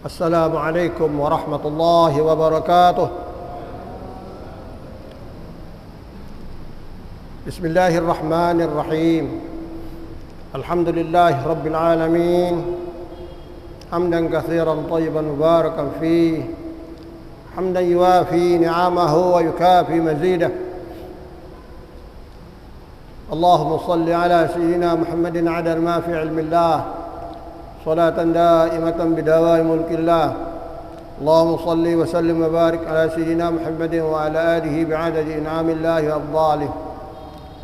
السلام عليكم ورحمة الله وبركاته. بسم الله الرحمن الرحيم. الحمد لله رب العالمين، حمدا كثيرا طيبا مباركا فيه، حمدا يوافي نعمه ويكافي مزيده. اللهم صل على سيدنا محمد عدد ما في علم الله، صلاة دائمة بدوام ملك الله. اللهم صل وسلم وبارك على سيدنا محمد وعلى آله بعدد إنعام الله وأفضاله.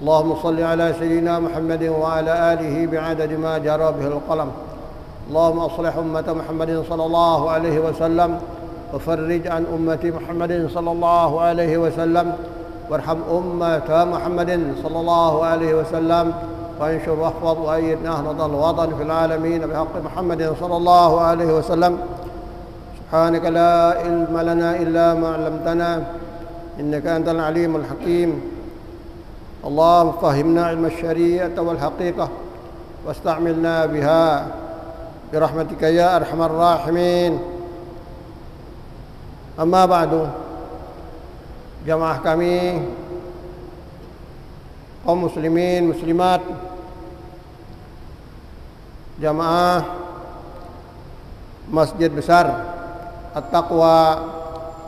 اللهم صل على سيدنا محمد وعلى آله بعدد ما جرى به القلم. اللهم أصلح أمة محمد صلى الله عليه وسلم، وفرج عن أمة محمد صلى الله عليه وسلم، وارحم أمة محمد صلى الله عليه وسلم، وانشر واحفظ وأيد نهضة الوطن في العالمين بحق محمد صلى الله عليه وسلم. سبحانك لا علم لنا إلا ما علمتنا إنك أنت العليم الحكيم. اللهم فهمنا علم الشريعة والحقيقة واستعملنا بها برحمتك يا أرحم الراحمين. أما بعد، jamaah kami kaum muslimin muslimat, jamaah Masjid Besar At-Taqwa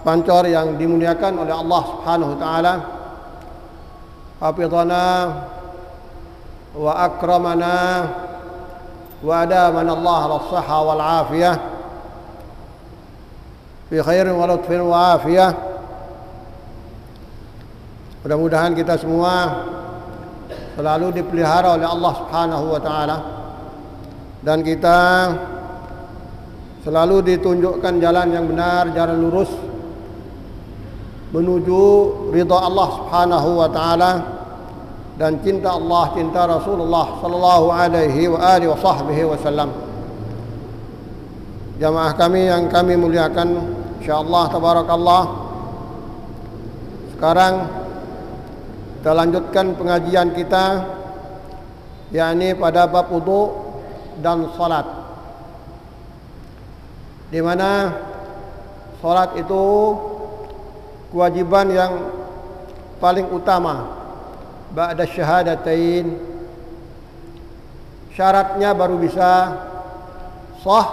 Pancor yang dimuliakan oleh Allah Subhanahu wa taala, hafizana wa akramana wa adamana Allah ala sahha wal afiyah fi khairin wa lutfin wa afiyah. Mudah-mudahan kita semua selalu dipelihara oleh Allah Subhanahu wa taala, dan kita selalu ditunjukkan jalan yang benar, jalan lurus menuju ridha Allah Subhanahu wa taala dan cinta Allah, cinta Rasulullah sallallahu alaihi wa alihi wa sahbihi wasallam. Jamaah kami yang kami muliakan, insyaallah tabarakallah, sekarang kita lanjutkan pengajian kita, yakni pada bab wudu dan salat, di mana salat itu kewajiban yang paling utama ba'da syahadatain. Syaratnya baru bisa sah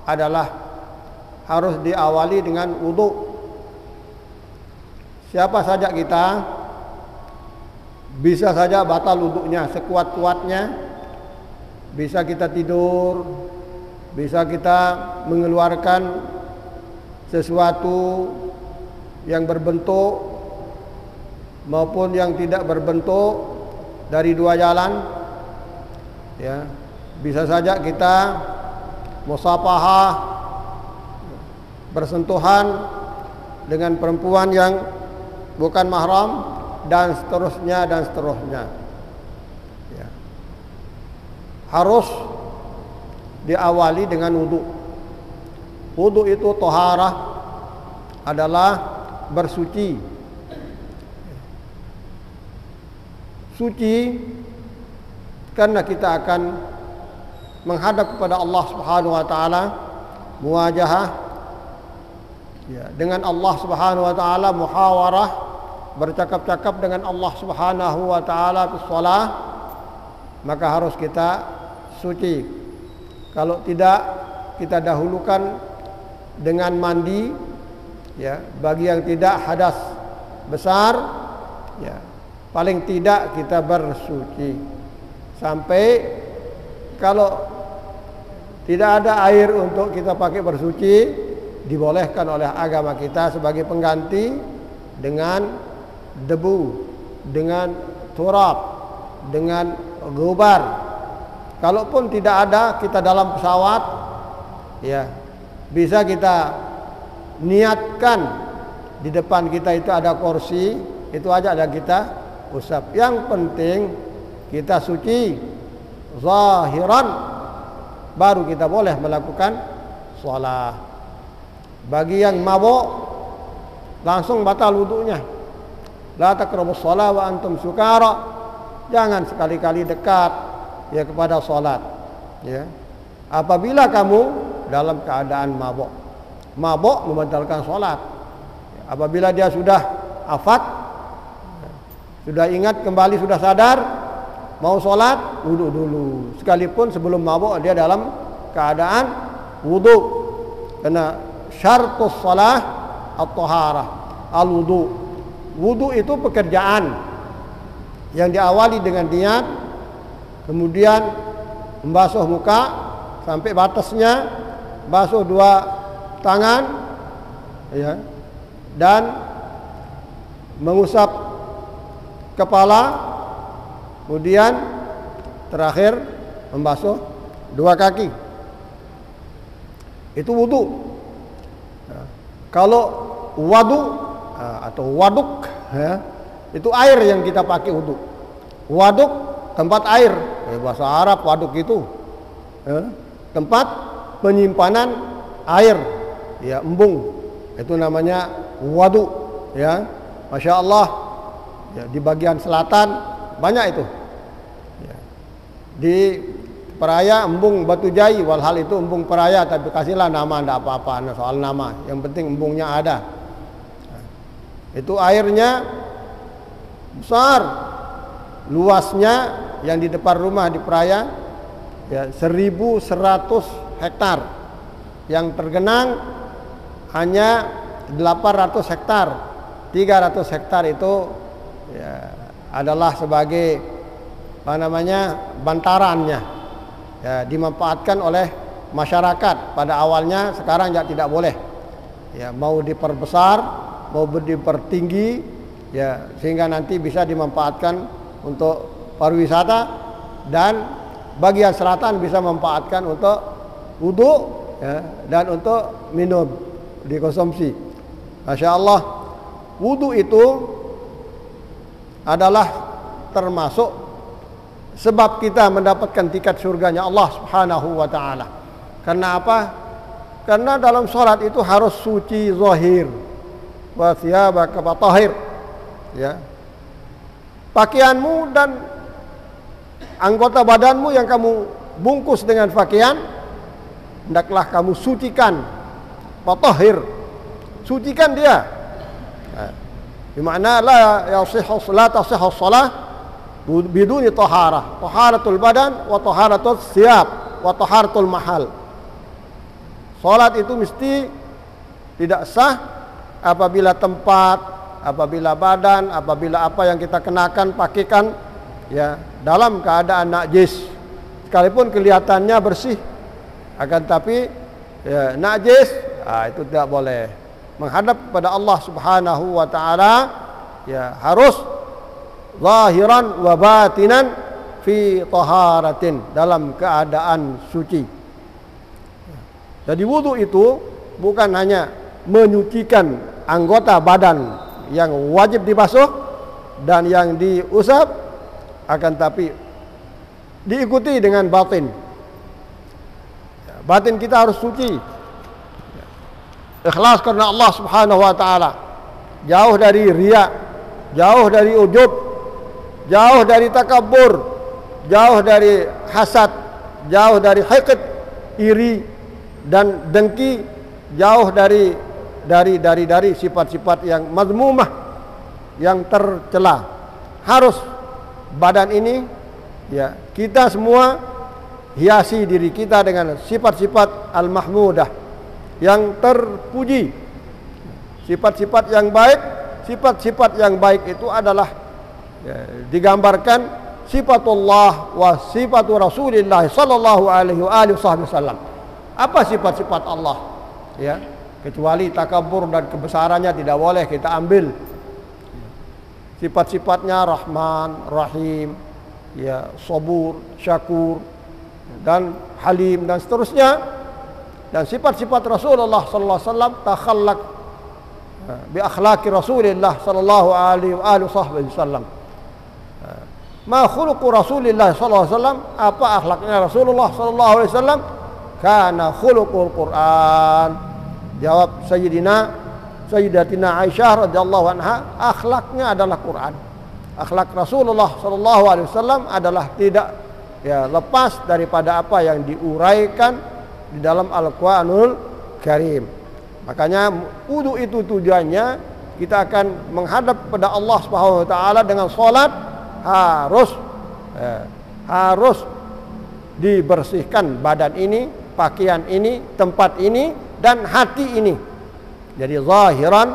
adalah harus diawali dengan wudu. Siapa saja kita bisa saja batal wudunya sekuat-kuatnya, bisa kita tidur, bisa kita mengeluarkan sesuatu yang berbentuk maupun yang tidak berbentuk dari dua jalan, ya. Bisa saja kita musafahah, bersentuhan dengan perempuan yang bukan mahram, dan seterusnya dan seterusnya, ya. Harus diawali dengan wudu. Wudu itu toharah, adalah bersuci. Suci karena kita akan menghadap kepada Allah Subhanahu wa taala, muwajahah, ya, dengan Allah Subhanahu wa taala, muhawarah, bercakap-cakap dengan Allah Subhanahu wa taala fi shalah, maka harus kita suci. Kalau tidak, kita dahulukan dengan mandi, ya, bagi yang tidak hadas besar, ya, paling tidak kita bersuci. Sampai kalau tidak ada air untuk kita pakai bersuci, dibolehkan oleh agama kita sebagai pengganti dengan debu, dengan turab, dengan gubar. Kalaupun tidak ada, kita dalam pesawat, ya, bisa kita niatkan di depan kita itu ada kursi, itu aja ada kita usap. Yang penting kita suci zahiran, baru kita boleh melakukan shalah. Bagi yang mabuk, langsung batal wudunya. La taqrabus shalah wa antum sukara. Jangan sekali-kali dekat, ya, kepada salat, ya. Apabila kamu dalam keadaan mabuk. Mabuk membatalkan sholat. Apabila dia sudah afat, sudah ingat kembali, sudah sadar, mau sholat, wudhu dulu. Sekalipun sebelum mabuk dia dalam keadaan wudhu. Karena syartus sholat at-taharah, al-wudhu. Wudhu itu pekerjaan yang diawali dengan niat, kemudian membasuh muka sampai batasnya, basuh dua tangan, ya, dan mengusap kepala, kemudian terakhir membasuh dua kaki. Itu wudhu. Nah, kalau wadu atau waduk, ya, itu air yang kita pakai wudhu. Waduk tempat air, bahasa Arab waduk itu, ya, tempat penyimpanan air, ya, embung, itu namanya waduk, ya. Masya Allah, ya, di bagian selatan banyak itu, ya. Di Peraya embung Batu Jai, walhal itu embung Peraya, tapi kasihlah nama, tidak apa-apa, soal nama, yang penting embungnya ada. Itu airnya besar, luasnya yang di depan rumah di Peraya, ya, 1.100 hektar. Yang tergenang hanya 800 hektar. 300 hektar itu, ya, adalah sebagai bantarannya, ya, dimanfaatkan oleh masyarakat pada awalnya. Sekarang ya tidak boleh, ya, mau diperbesar, mau dipertinggi, ya, sehingga nanti bisa dimanfaatkan untuk pariwisata, dan bagian selatan bisa memanfaatkan untuk wudhu, ya, dan untuk minum, dikonsumsi. Masya Allah, wudhu itu adalah termasuk sebab kita mendapatkan tiket surganya Allah Subhanahu wa ta'ala. Karena apa? Karena dalam sholat itu harus suci zahir, wa thiyabaka fatahhir, ya. Pakaianmu dan anggota badanmu yang kamu bungkus dengan pakaian, hendaklah kamu sucikan, fatahhir, sucikan dia. Bermakna la yasihhu shalah biduni taharah, taharatul badan wa taharatul thiyab wa taharatul mahal. Salat itu mesti tidak sah apabila tempat, apabila badan, apabila apa yang kita kenakan, pakaikan, ya, dalam keadaan najis. Sekalipun kelihatannya bersih, akan tapi, ya, najis, itu tidak boleh. Menghadap kepada Allah Subhanahu wa ta'ala, ya, harus zahiran wa batinan fi taharatin, dalam keadaan suci. Jadi wudhu itu bukan hanya menyucikan anggota badan yang wajib dibasuh dan yang diusap, akan tapi diikuti dengan batin. Batin kita harus suci, ikhlas karena Allah Subhanahu wa ta'ala, jauh dari riya, jauh dari ujub, jauh dari takabur, jauh dari hasad, jauh dari hiqd, iri dan dengki, jauh dari sifat-sifat yang mazmumah, yang tercela. Harus badan ini, ya, kita semua hiasi diri kita dengan sifat-sifat al-mahmudah, yang terpuji, sifat-sifat yang baik. Sifat-sifat yang baik itu adalah, ya, digambarkan sifatullah wa sifatu Rasulillah sallallahu alaihi wasallam. Apa sifat-sifat Allah? Ya, kecuali takabur dan kebesarannya tidak boleh kita ambil. Sifat-sifatnya Rahman, Rahim, ya, Sabur, Syakur, dan Halim, dan seterusnya. Dan sifat-sifat Rasulullah sallallahu alaihi wasallam, takhallaq bi akhlaqi Rasulillah sallallahu alaihi wasallam. Ma khuluqu Rasulillah sallallahu alaihi wasallam, apa akhlaknya Rasulullah sallallahu alaihi wasallam? Kana khuluqul Quran. Jawab Sayyidatina Aisyah radhiyallahu anha, akhlaknya adalah Quran. Akhlak Rasulullah sallallahu alaihi wasallam adalah tidak, ya, lepas daripada apa yang diuraikan di dalam Al-Qur'anul Karim. Makanya wudu itu tujuannya kita akan menghadap pada Allah Subhanahu wa taala dengan salat, harus dibersihkan badan ini, pakaian ini, tempat ini dan hati ini. Jadi zahiran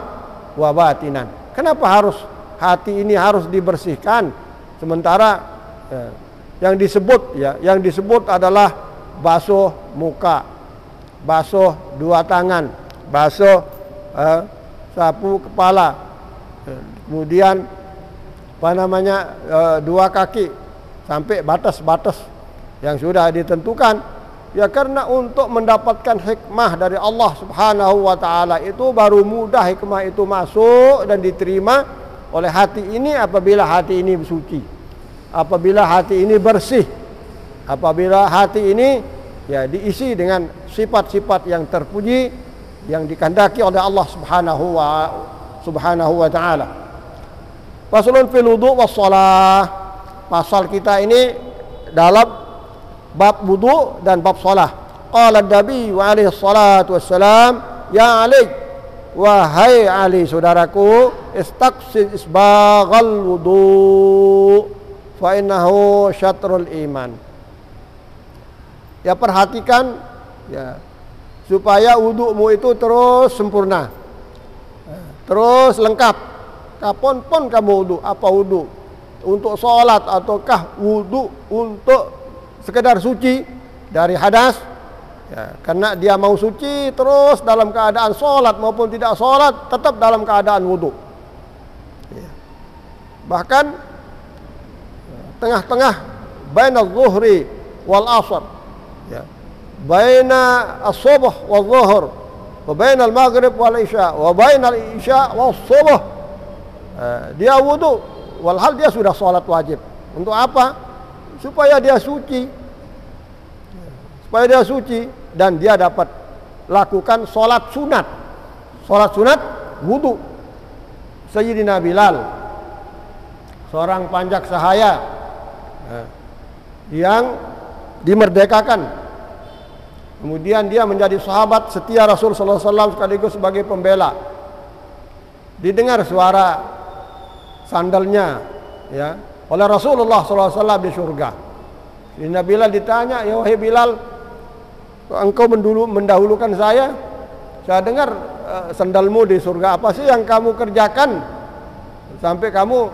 wa batinan. Kenapa harus hati ini harus dibersihkan? Sementara yang disebut adalah basuh muka, basuh dua tangan, basuh sapu kepala, kemudian dua kaki sampai batas-batas yang sudah ditentukan. Ya karena untuk mendapatkan hikmah dari Allah Subhanahu wa taala itu baru mudah hikmah itu masuk dan diterima oleh hati ini apabila hati ini suci. Apabila hati ini bersih. Apabila hati ini ya diisi dengan sifat-sifat yang terpuji yang dikehendaki oleh Allah Subhanahu wa taala. Faslun fil wudu was shalah. Pasal kita ini dalam bab wudu dan bab salah. Qala Nabi wa alaihi salatu wassalam, ya Ali, wahai Ali saudaraku, istaqsid isbaghal wudu fa innahu syatrul iman. Ya perhatikan ya supaya wudumu itu terus sempurna. Terus lengkap. Kapan-pun kamu wudu, apa wudu? Untuk salat ataukah wudu untuk sekedar suci dari hadas ya, karena dia mau suci terus dalam keadaan sholat maupun tidak sholat tetap dalam keadaan wudhu ya. Bahkan tengah-tengah baina zuhri wal asr ya, baina as-subh wal zuhur wa baina al-maghrib wal isya wa baina al-isya wal subh dia wudhu walhal dia sudah sholat wajib. Untuk apa? Supaya dia suci, dan dia dapat lakukan sholat sunat wudu. Sayyidina Bilal, seorang panjak sahaya yang dimerdekakan, kemudian dia menjadi sahabat setia Rasul sallallahu alaihi wasallam sekaligus sebagai pembela. Didengar suara sandalnya ya oleh Rasulullah SAW di surga. Sayyidina Bilal ditanya, ya wahai Bilal, engkau mendahulukan saya dengar sandalmu di surga, apa sih yang kamu kerjakan sampai kamu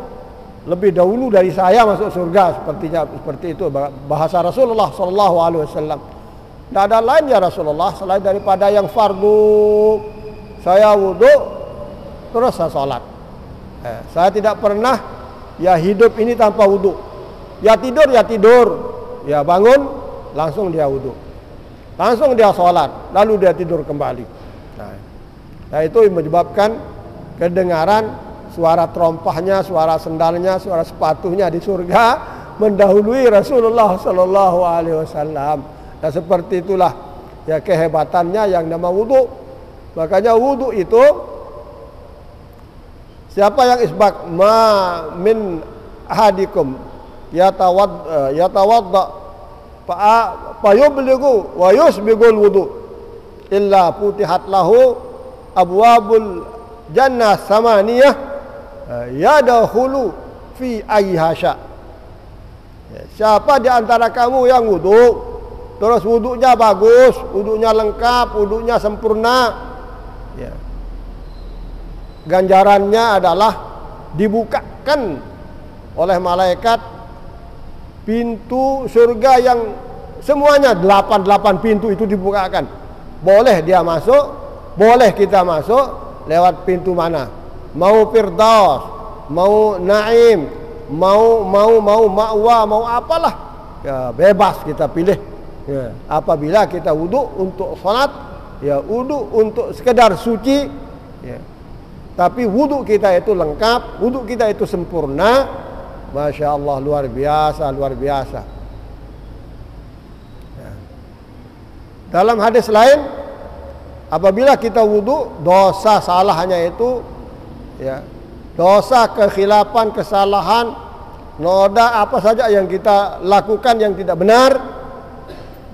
lebih dahulu dari saya masuk surga? Seperti itu bahasa Rasulullah SAW. Tidak ada lain ya Rasulullah selain daripada yang fardu. Saya wudu terus saya sholat. Saya tidak pernah ya hidup ini tanpa wudu. Ya tidur, ya bangun langsung dia wudu, langsung dia sholat, lalu dia tidur kembali. Nah itu menyebabkan kedengaran suara terompahnya, suara sendalnya, suara sepatunya di surga mendahului Rasulullah Sallallahu Alaihi Wasallam. Dan seperti itulah ya kehebatannya yang nama wudu. Makanya wudu itu siapa yang isbak ma min ahadikum yatawadda fa yublighu wa yusbigul wudu illa futihat lahu abwabul jannah samaniyah yadkhulu fi ayyihasya. Siapa di antara kamu yang wudu terus wudunya bagus, wudunya lengkap, wudunya sempurna ya, ganjarannya adalah dibukakan oleh malaikat pintu surga yang semuanya 8 pintu itu dibukakan. Boleh dia masuk, boleh kita masuk lewat pintu mana? Mau firdaus, mau naim, mau ma'wa, mau apalah. Ya, bebas kita pilih. Ya, apabila kita wudu untuk salat, ya wudu untuk sekedar suci, ya. Tapi wudu kita itu lengkap, wudu kita itu sempurna. Masya Allah, luar biasa. Ya. Dalam hadis lain, apabila kita wudu, dosa salahnya itu, ya, dosa kekhilapan, kesalahan, noda apa saja yang kita lakukan yang tidak benar,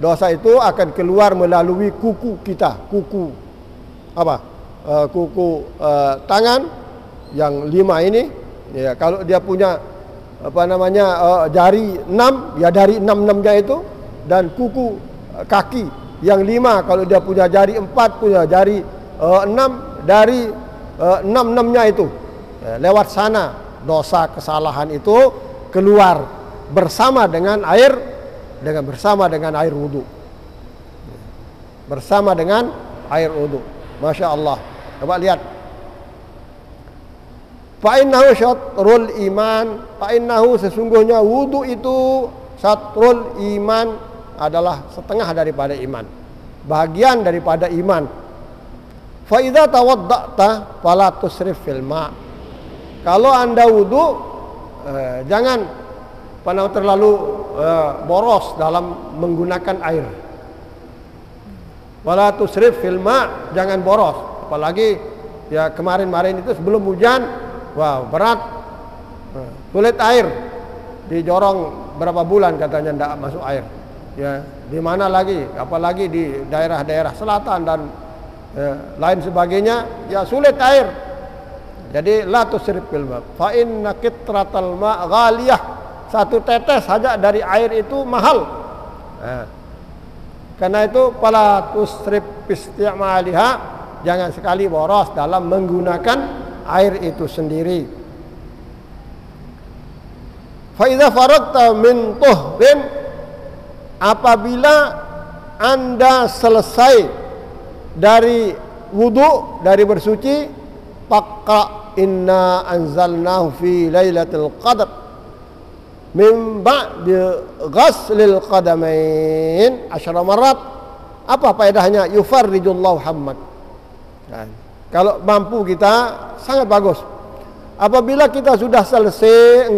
dosa itu akan keluar melalui kuku kita, kuku apa? Kuku tangan yang 5 ini. Ya, kalau dia punya apa namanya jari 6, ya dari 6-6-nya itu, dan kuku kaki yang 5 kalau dia punya jari 4, punya jari 6, dari 6-6-nya itu. Ya, lewat sana dosa kesalahan itu keluar bersama dengan air wudu. Bersama dengan air wudu. Masya Allah. Coba lihat. Fa'innahu syatrul iman. Fa'innahu sesungguhnya wudu itu syatrul iman, adalah setengah daripada iman, bagian daripada iman. Fa'idha tawadda'ta fala tusrif fil ma'. Kalau anda wudu, jangan terlalu boros dalam menggunakan air. Fala tusrif fil ma', jangan boros. Apalagi ya kemarin-kemarin itu sebelum hujan, wow berat, sulit air, dijorong berapa bulan katanya tidak masuk air. Ya, di mana lagi, apalagi di daerah-daerah selatan dan lain sebagainya, ya sulit air. Jadi la tusrif fil ma', fa inna qitratal ma' ghaliyah. Satu tetes saja dari air itu mahal. Karena itu fala tusrif isti'maliha, jangan sekali boros dalam menggunakan air itu sendiri. Fa idza faragta min tuhrin, apabila anda selesai dari wudu, dari bersuci, faqra inna anzalnahu fi lailatul qadr min ba'di ghaslil qadamain 10 marat. Apa faedahnya? Yufarrijullahu hammak. Nah, kalau mampu kita sangat bagus. Apabila kita sudah selesai,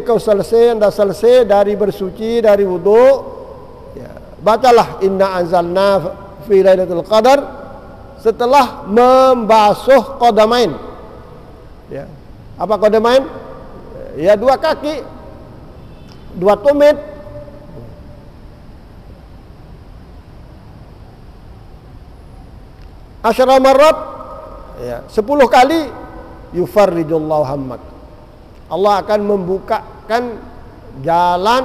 anda selesai dari bersuci, dari wudu, ya, bacalah inna anzalna fi lailatul qadar setelah membasuh qadamain. Ya. Apa qadamain? Ya 2 kaki, 2 tumit. Asyara marat, ya, 10 kali. Yufarrijullahu hammak. Allah akan membukakan jalan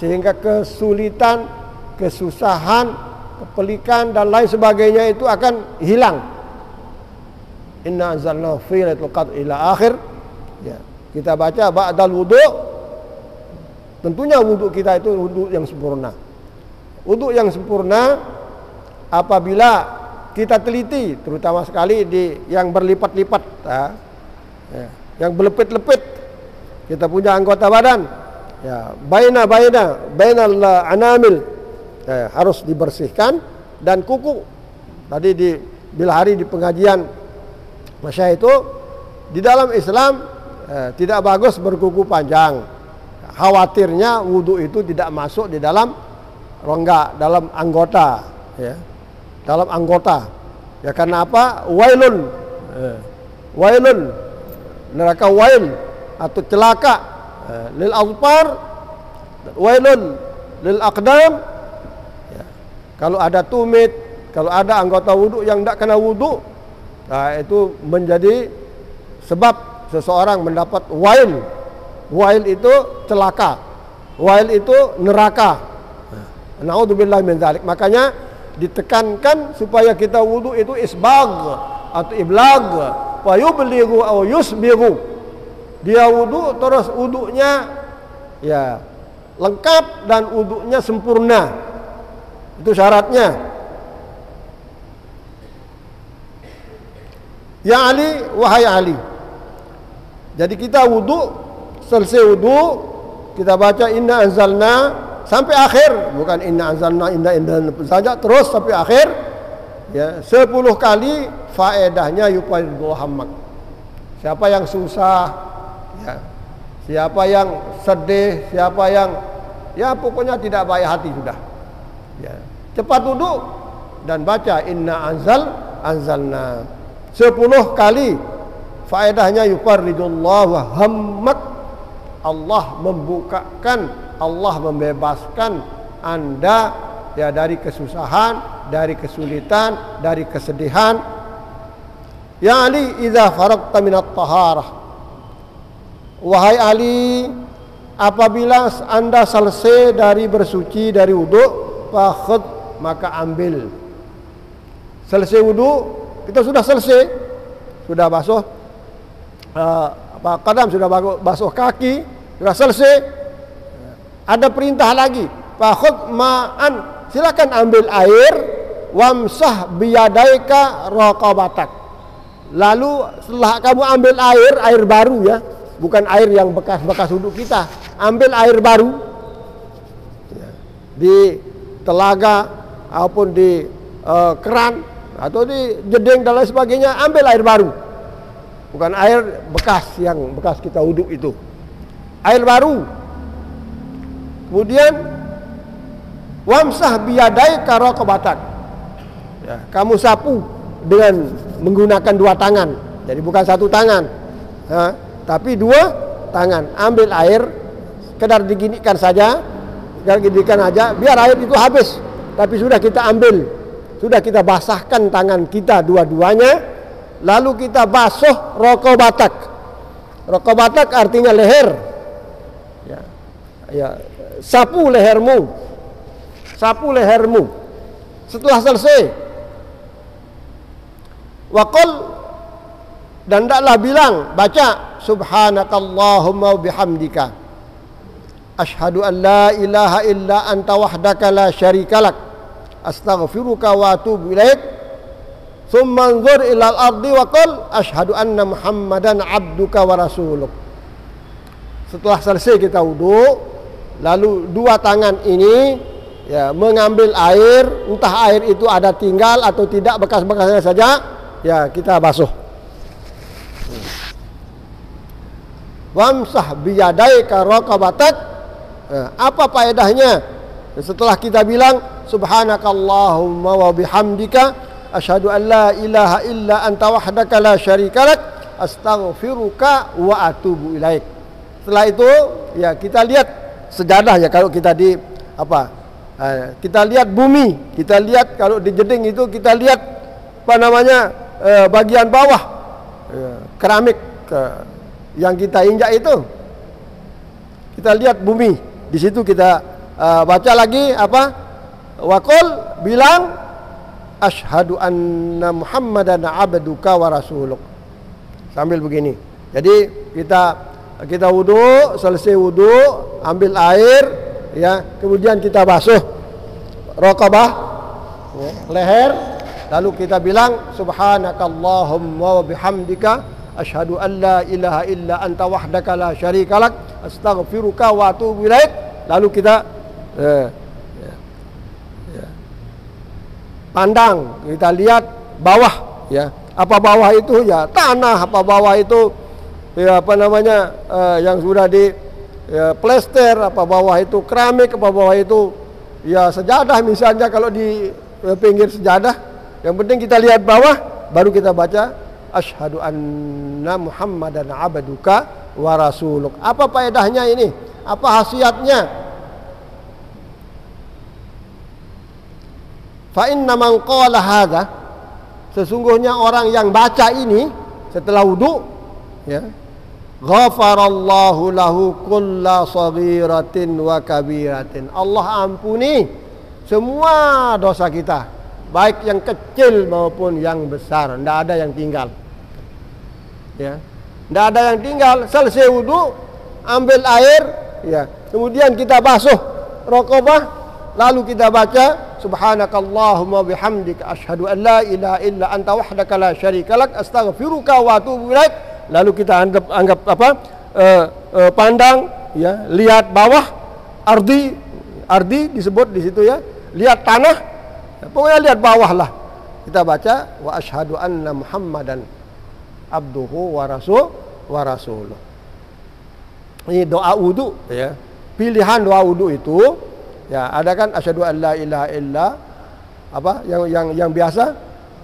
sehingga kesulitan, kesusahan, kepelikan dan lain sebagainya itu akan hilang. Inna anzalnahu fi lailatul qadr ila akhir. Ya, kita baca ba'dal wudu. Tentunya wudu kita itu wudu yang sempurna. Wudu yang sempurna apabila kita teliti, terutama sekali di yang berlipat-lipat, ya, yang berlepit-lepit. Kita punya anggota badan, ya, bainal anamil, ya, harus dibersihkan, dan kuku. Tadi bila hari di pengajian Masya itu, di dalam Islam tidak bagus berkuku panjang. Khawatirnya wudu itu tidak masuk di dalam rongga, dalam anggota, ya. Dalam anggota. Ya karena apa? Wailun. Wailun. Neraka wail atau celaka. Lil azfar, wailun lil aqdam. Ya. Kalau ada tumit, kalau ada anggota wudu yang tidak kena wudu, nah itu menjadi sebab seseorang mendapat wail. Wail itu celaka. Wail itu neraka. Na'udzubillah min dzalik. Makanya ditekankan supaya kita wudu itu isbagh atau iblag, wa yublighu aw yusbighu. Dia wudu terus wudunya ya lengkap dan wudunya sempurna. Itu syaratnya. Ya Ali, wahai Ali. Jadi kita wudu, selesai wudu, kita baca inna anzalna sampai akhir, bukan inna anzalna inna saja, terus sampai akhir, ya 10 kali. Faedahnya yufarrijullahu hammak. Siapa yang susah, ya, siapa yang sedih, siapa yang ya pokoknya tidak baik hati sudah, ya, cepat wudu dan baca inna anzalna 10 kali. Faedahnya yufarrijullahu hammak. Allah membukakan, Allah membebaskan Anda ya dari kesusahan, dari kesulitan, dari kesedihan. Ya Ali, idza faragta minat taharah. Wahai Ali, apabila Anda selesai dari bersuci dari wudu, fakhud, maka ambil. Selesai wudu, kita sudah selesai, sudah basuh qadam, sudah basuh kaki, sudah selesai. Ada perintah lagi, fakhud ma'an, silakan ambil air, wamsah biyadaika raqabatak. Lalu setelah kamu ambil air baru ya, bukan air yang bekas-bekas wudhu kita, ambil air baru ya, di telaga ataupun di keran atau di jeding dan lain sebagainya, ambil air baru, bukan air bekas yang bekas kita wudhu itu, air baru. Kemudian wamsah biyadaika raqabatak, ya, kamu sapu dengan menggunakan dua tangan, jadi bukan satu tangan, tapi dua tangan. Ambil air, sekedar diginikan saja, biar air itu habis. Tapi sudah kita ambil, sudah kita basahkan tangan kita dua-duanya, lalu kita basuh raqabatak. Raqabatak artinya leher. Ya, sapu lehermu, sapu lehermu. Setelah selesai, waqul, dan hendaklah bilang, baca subhanakallahumma bihamdika asyhadu an la ilaha illa anta wahdaka la syarikalak astaghfiruka wa atubu ilaik thumma anzur ilal ardi waqul asyhadu anna muhammadan abduka wa rasuluk. Setelah selesai kita wudu, lalu dua tangan ini ya mengambil air, entah air itu ada tinggal atau tidak, bekas-bekasnya saja, ya kita basuh. Wamsah biyadaika raqabatak. Apa faedahnya setelah kita bilang subhanakallahumma wa bihamdika asyhadu an la ilaha illa anta wahdaka la syarikalak astaghfiruka wa atubu ilaik. Setelah itu ya kita lihat sejadah ya, kalau kita di kita lihat bumi, kita lihat kalau di jeding itu kita lihat bagian bawah keramik yang kita injak itu, kita lihat bumi. Di situ kita baca lagi waqul, bilang asyhadu anna muhammadan abduka wa rasuluk, sambil begini. Jadi kita wudu, selesai wudu, ambil air ya, kemudian kita basuh raqabah ya, leher. Lalu kita bilang subhanakallahumma wa bihamdika asyhadu an la ilaha illa anta wahdaka la syarikalak astaghfiruka wa atubu ilaik. Lalu kita pandang, kita lihat bawah ya. Apa bawah itu? Ya tanah. Apa bawah itu? Ya yang sudah di plester. Apa bawah itu keramik? Apa bawah itu ya sejadah misalnya, kalau di pinggir sejadah. Yang penting kita lihat bawah, baru kita baca asyhadu anna muhammadan abduka wa rasuluk. Apa faedahnya ini? Apa khasiatnya? Fa inna man qala hadza, sesungguhnya orang yang baca ini setelah wudu ya, ghafarallahu lahu kulla saghiratin wa kabiratin. Allah ampuni semua dosa kita, baik yang kecil maupun yang besar, tidak ada yang tinggal. Ya, tidak ada yang tinggal. Selesai wudu, ambil air, ya, kemudian kita basuh raqabah, lalu kita baca subhanakallahumma bihamdika asyhadu an la ilaha illa anta wahdaka la syarikalak astaghfiruka wa atubu ilaik. Lalu kita anggap pandang, ya, lihat bawah, ardi disebut di situ ya, lihat tanah. Pokoknya lihat bawah lah. Kita baca wa asyhadu anna muhammadan abduhu wa rasuluh. Ini doa wudu ya. Pilihan doa wudu itu ya, ada kan asyhadu an la ilaha illa, yang biasa,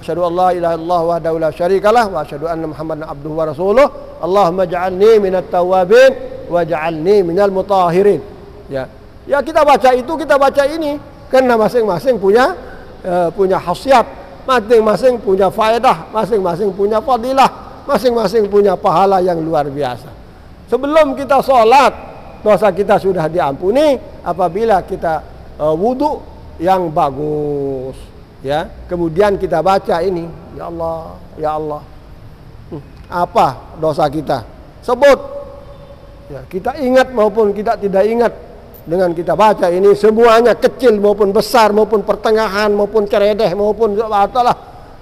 asyhadu an la ilaha illallah wahdahu la syarikalah wa asyhadu anna muhammadan abduhu wa rasuluh. Allahumma ja'alni minat tawwabin wa ja'alni minal mutahhirin. Ya. Ya, kita baca itu, kita baca ini. Karena masing-masing punya khasiat, masing-masing punya faedah, masing-masing punya fadilah, masing-masing punya pahala yang luar biasa. Sebelum kita sholat, dosa kita sudah diampuni apabila kita wudu yang bagus. Ya, kemudian kita baca ini, ya Allah, ya Allah. Apa dosa kita? Sebut. Ya, kita ingat maupun kita tidak ingat, dengan kita baca ini semuanya, kecil maupun besar maupun pertengahan maupun ceredeh maupun apalah,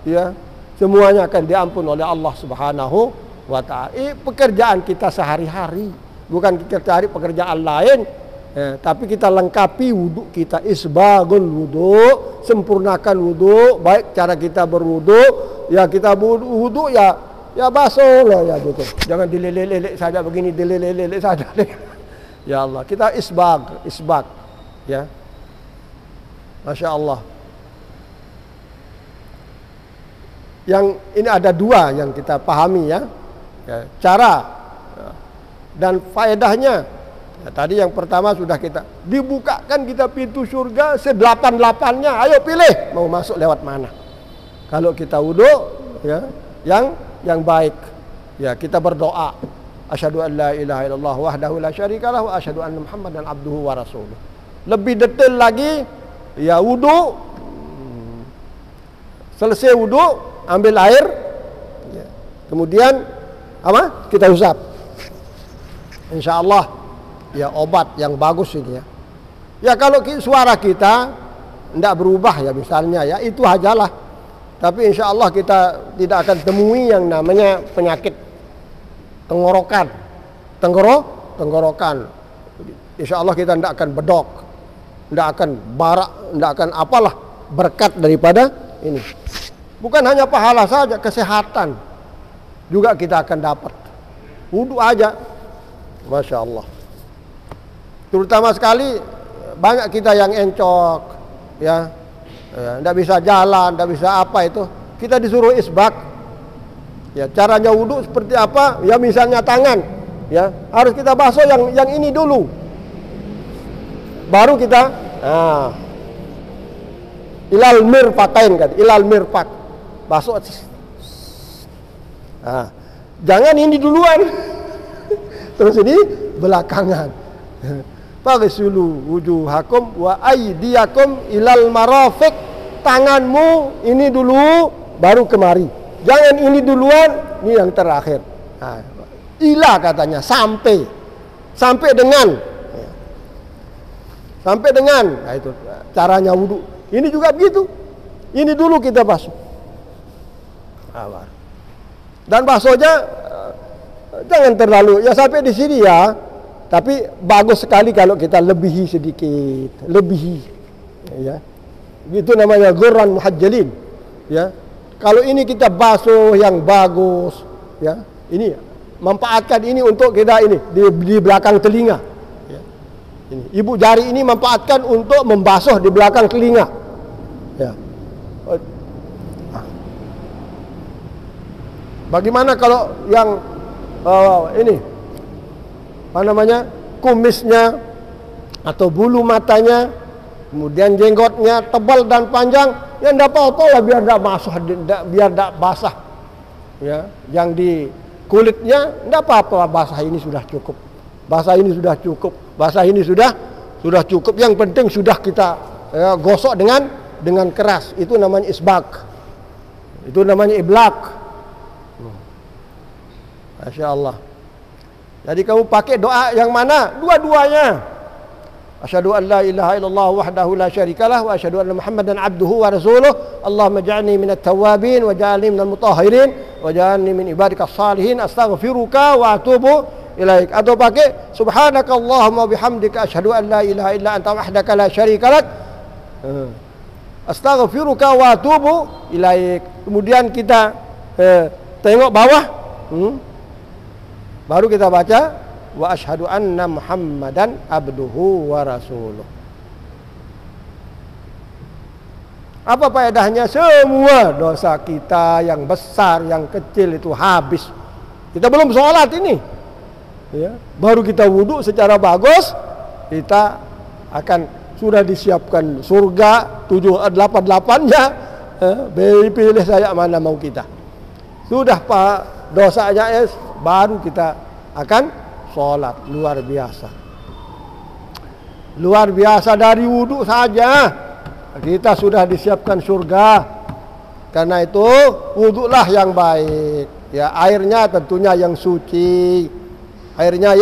ya, semuanya akan diampun oleh Allah Subhanahu wa taala. Pekerjaan kita sehari-hari, bukan kita cari pekerjaan lain, ya, tapi kita lengkapi wudu kita, isbagul wudu, sempurnakan wudu, baik cara kita berwudu, ya kita wudu ya basuh loh ya gitu. Jangan dilelek-lelek saja begini, dilelek-lelek saja. Ya Allah, kita isbag, ya. Masya Allah. Yang ini ada dua yang kita pahami ya, cara dan faedahnya. Ya, tadi yang pertama sudah kita dibukakan kita pintu surga sedelapan-delapannya. Ayo pilih mau masuk lewat mana. Kalau kita wudu, ya, yang baik, ya kita berdoa, asyhadu an la ilaha illallah wahdahu la syarikalah wa asyhadu anna muhammadan abduhu wa rasuluh. Lebih detail lagi, ya wudu, selesai wudu ambil air, ya, kemudian apa? Kita usap. Insyaallah ya obat yang bagus ini ya. Ya kalau suara kita tidak berubah ya misalnya ya, itu ajalah. Tapi insya Allah kita tidak akan temui yang namanya penyakit tenggorokan. Insya Allah kita tidak akan bedok, tidak akan barak, tidak akan apalah, berkat daripada ini. Bukan hanya pahala saja, kesehatan juga kita akan dapat. Wudu aja, Masya Allah. Terutama sekali banyak kita yang encok, ya. Tidak bisa jalan, tidak bisa apa itu, kita disuruh isbak. Ya, caranya wudu seperti apa? Ya misalnya tangan, ya harus kita basuh yang ini dulu, baru kita ilal mirfaqain kan, ilal mirfaq, basuh. Jangan ini duluan, terus ini belakangan. Faghsilu wujuhakum wa aydiyakum ilal marafiq. Tanganmu ini dulu baru kemari. Jangan ini duluan, ini yang terakhir. Ila katanya sampai dengan. Sampai dengan. Nah itu caranya wudu. Ini juga begitu. Ini dulu kita basuh. Dan basuhnya jangan terlalu ya sampai di sini ya. Tapi bagus sekali kalau kita lebihi sedikit, ya. Itu namanya ghurran muhajjalin, ya. Kalau ini kita basuh yang bagus, ya. Ini manfaatkan ini untuk kita ini di belakang telinga, ya. Ini ibu jari ini manfaatkan untuk membasuh di belakang telinga, ya. Bagaimana kalau yang ini apa namanya, kumisnya atau bulu matanya, kemudian jenggotnya tebal dan panjang, ya tidak apa-apa lah biar tidak basah, biar tidak basah, ya. Yang di kulitnya tidak apa-apa, basah ini sudah cukup, basah ini sudah cukup, basah ini sudah cukup. Yang penting sudah kita gosok dengan keras, itu namanya isbak, itu namanya iblak. Masya Allah. Jadi kamu pakai doa yang mana? Dua-duanya. Asyhadu an la ilaha illallah wahdahu la syarikalah wa asyhadu anna muhammadan abduhu wa rasuluh. Allahumma ja'alni minat tawwabin wa ja'alni minal mutahhirin wa ja'alni min ibadikas salihin. Astaghfiruka wa atubu ilaik. Atau pakai subhanakallahumma bihamdika asyhadu an la ilaha illa anta wahdaka la syarikalak. Astaghfiruka wa atubu ilaik. Kemudian kita tengok bawah. Baru kita baca wa asyhadu anna muhammadan abduhu wa rasuluh. Apa faedahnya? Semua dosa kita yang besar, yang kecil itu habis. Kita belum sholat ini, ya. Baru kita wudu secara bagus, kita akan sudah disiapkan surga 788-nya, pilih saya mana mau kita. Sudah Pak dosanya baru kita akan sholat. Luar biasa. Luar biasa, dari wudhu saja kita sudah disiapkan surga. Karena itu wudhulah yang baik. Ya, airnya tentunya yang suci. Airnya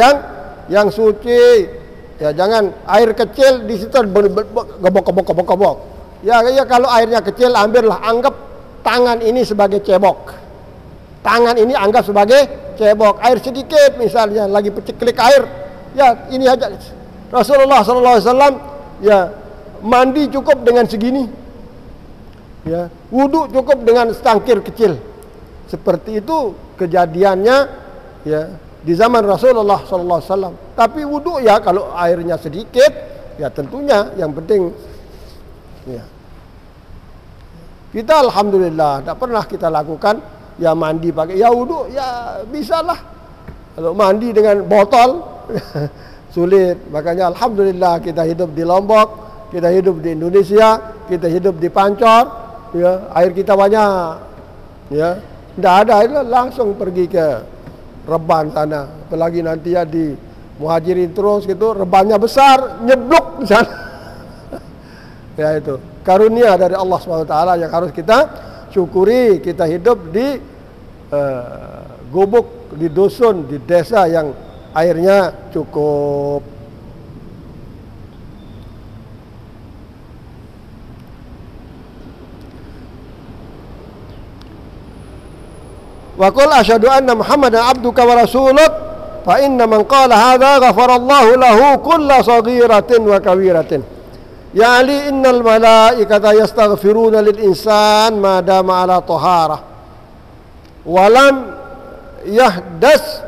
yang suci. Ya, jangan air kecil di situ gebok. Ya kalau airnya kecil ambillah, anggap tangan ini sebagai cebok. Tangan ini anggap sebagai cebok. Air sedikit misalnya lagi peceklik air. Ya, ini aja. Rasulullah SAW ya mandi cukup dengan segini. Ya, wudhu cukup dengan setangkir kecil. Seperti itu kejadiannya ya di zaman Rasulullah SAW. Tapi wudhu ya kalau airnya sedikit, ya tentunya yang penting ya. Kita alhamdulillah tidak pernah kita lakukan ya mandi pakai ya wudhu ya bisalah. Kalau mandi dengan botol sulit. Makanya alhamdulillah kita hidup di Lombok, kita hidup di Indonesia, kita hidup di Pancor, ya air kita banyak, ya tidak ada air langsung pergi ke reban sana. Apalagi nanti ya di Muhajirin terus gitu, rebannya besar, nyeblok di sana. Ya itu karunia dari Allah SWT yang harus kita syukuri. Kita hidup di gubuk, di dusun, di desa yang airnya cukup. Wa qul asyhadu anna Muhammadan abduka wa rasuluk fa inna man qala hadza ghafarallahu lahu kulla saghiratin wa kabiratin. Ya Ali innal malaikata yastaghfiruna lil insan ma dama ala taharah wa lam yahdas.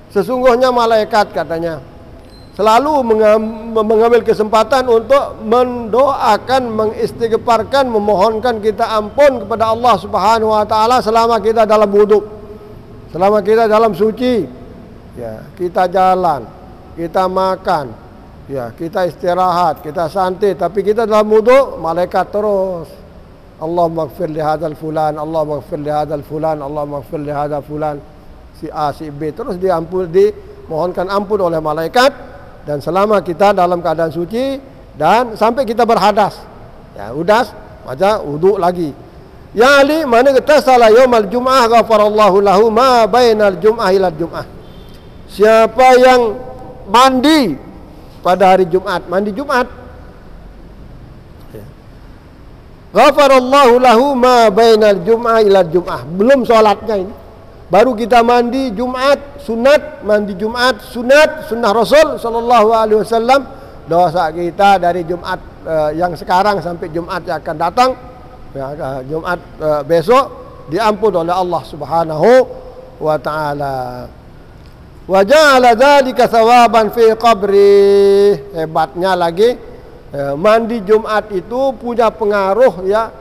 Sesungguhnya malaikat katanya selalu mengambil kesempatan untuk mendoakan, mengistighfarkan, memohonkan kita ampun kepada Allah Subhanahu wa taala selama kita dalam wudu, selama kita dalam suci. Ya, kita jalan, kita makan, ya, kita istirahat, kita santai, tapi kita dalam wudu, malaikat terus Allahumma ighfir li hadzal fulan, Allahumma ighfir li hadzal fulan, Allahumma ighfir li hadzal fulan. Si A, si B terus dimohonkan ampun oleh malaikat. Dan selama kita dalam keadaan suci dan sampai kita berhadas, ya udas, baca wudu lagi. Ya Ali, man igtasala yaumal jum'ah ghafarallahu lahu ma bainal jum'ah ila jum'ah. Siapa yang mandi pada hari Jumat, mandi Jumat, ghafarallahu lahu ma bainal jum'ah ila jum'ah. Belum sholatnya ini, baru kita mandi Jumat sunat, mandi Jumat sunat, sunnah Rasul sallallahu alaihi wasallam. Dosa kita dari Jumat yang sekarang sampai Jumat yang akan datang, ya, Jumat besok diampun oleh Allah Subhanahu wa taala. Wa ja'ala dzalika thawaban fi qabri. Hebatnya lagi mandi Jumat itu punya pengaruh, ya,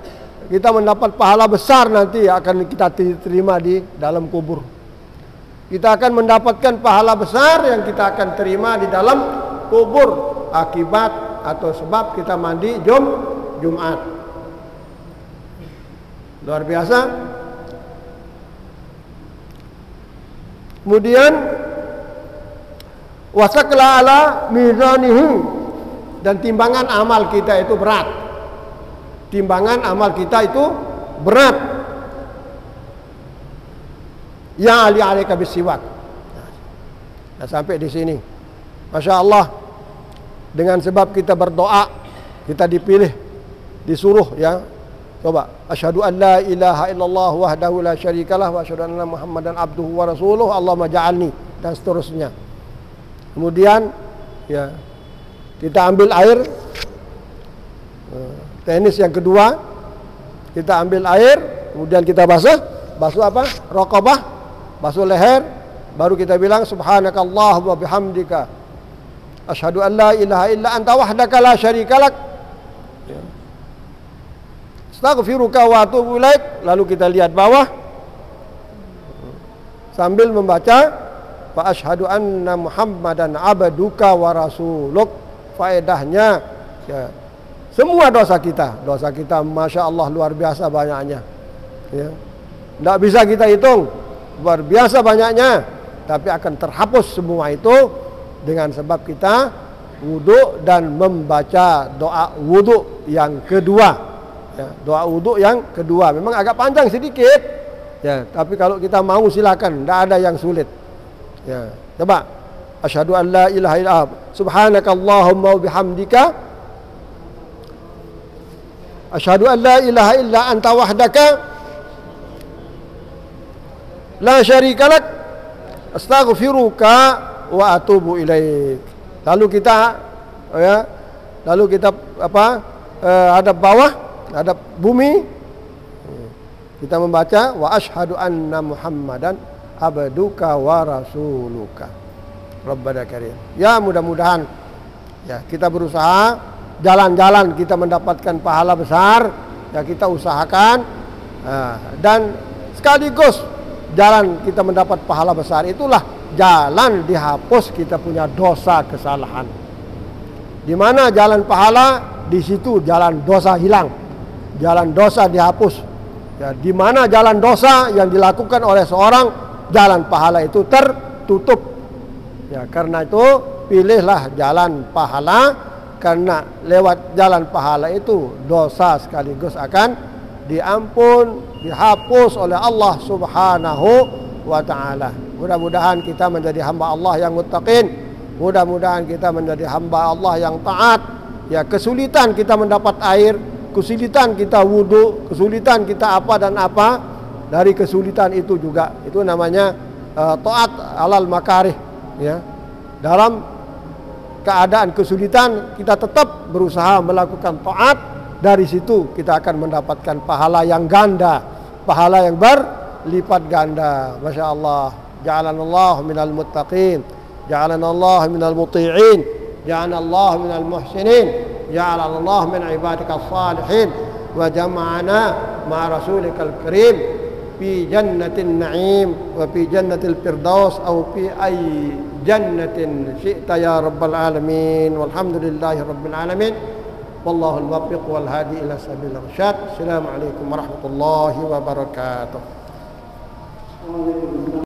kita mendapat pahala besar nanti akan kita terima di dalam kubur. Kita akan mendapatkan pahala besar yang kita akan terima di dalam kubur akibat atau sebab kita mandi Jumat. Luar biasa. Kemudian wasaqla ala mizanihi, dan timbangan amal kita itu berat. Timbangan amal kita itu berat. Ya Ali alaika bisiwak. Nah, sampai di sini. Masya Allah, dengan sebab kita berdoa, kita dipilih, disuruh, ya. Coba, asyhadu an la ilaha illallah wahdahu la syarikalah wa asyhadu anna Muhammadan abduhu wa rasuluh, Allahumma ja'alni, dan seterusnya. Kemudian, ya, kita ambil air. Teknis yang kedua, kita ambil air, kemudian kita basuh apa? Raqabah, basuh leher, baru kita bilang subhanakallahumma bihamdika asyhadu an la ilaha illa anta wahdaka la syarikalak, ya. Astaghfiruka wa atubu ilaik. Lalu kita lihat bawah sambil membaca fa asyhadu anna Muhammadan abduka wa rasuluk faedahnya ya. Semua dosa kita Masya Allah luar biasa banyaknya ya. Tidak bisa kita hitung, luar biasa banyaknya. Tapi akan terhapus semua itu dengan sebab kita wudu dan membaca doa wudu yang kedua ya. Doa wudu yang kedua memang agak panjang sedikit ya, tapi kalau kita mau silakan, tidak ada yang sulit ya. Coba asyhadu an la ilaha illallah subhanakallahumma wa bihamdika asyhadu an la ilaha illa anta wahdaka la syarika lak astaghfiruka wa atubu ilaik. Lalu kita ya, hadap bawah, hadap bumi, kita membaca wa asyhadu anna Muhammadan abduka wa rasuluka Rabbana karim. Ya mudah-mudahan ya kita berusaha jalan-jalan kita mendapatkan pahala besar ya, kita usahakan dan sekaligus jalan kita mendapat pahala besar itulah jalan dihapus kita punya dosa kesalahan. Di mana jalan pahala, di situ jalan dosa hilang, jalan dosa dihapus ya. Di mana jalan dosa yang dilakukan oleh seorang, jalan pahala itu tertutup ya. Karena itu pilihlah jalan pahala, karena lewat jalan pahala itu dosa sekaligus akan diampun, dihapus oleh Allah Subhanahu wa ta'ala. Mudah-mudahan kita menjadi hamba Allah yang muttaqin. Mudah-mudahan kita menjadi hamba Allah yang taat. Ya, kesulitan kita mendapat air, kesulitan kita wudu, kesulitan kita apa dan apa, dari kesulitan itu juga itu namanya taat alal makarih ya. Dalam keadaan kesulitan kita tetap berusaha melakukan taat, dari situ kita akan mendapatkan pahala yang ganda, pahala yang berlipat ganda. Masya Allah. Ja'alanallahu minal muttaqin, ja'alanallahu minal muti'in, ja'alanallahu minal muhsinin, ja'alanallahu min ibadika salihin, wa jama'ana ma'a rasulikal karim fi jannatin na'im wa fi jannatil firdaus atau fi ay jannatin syi'ta ya rabbal alamin. Walhamdulillahi rabbil alamin. Wallahu al-muwaffiq wal hadi ila sabil irsyad. Assalamualaikum warahmatullahi wabarakatuh.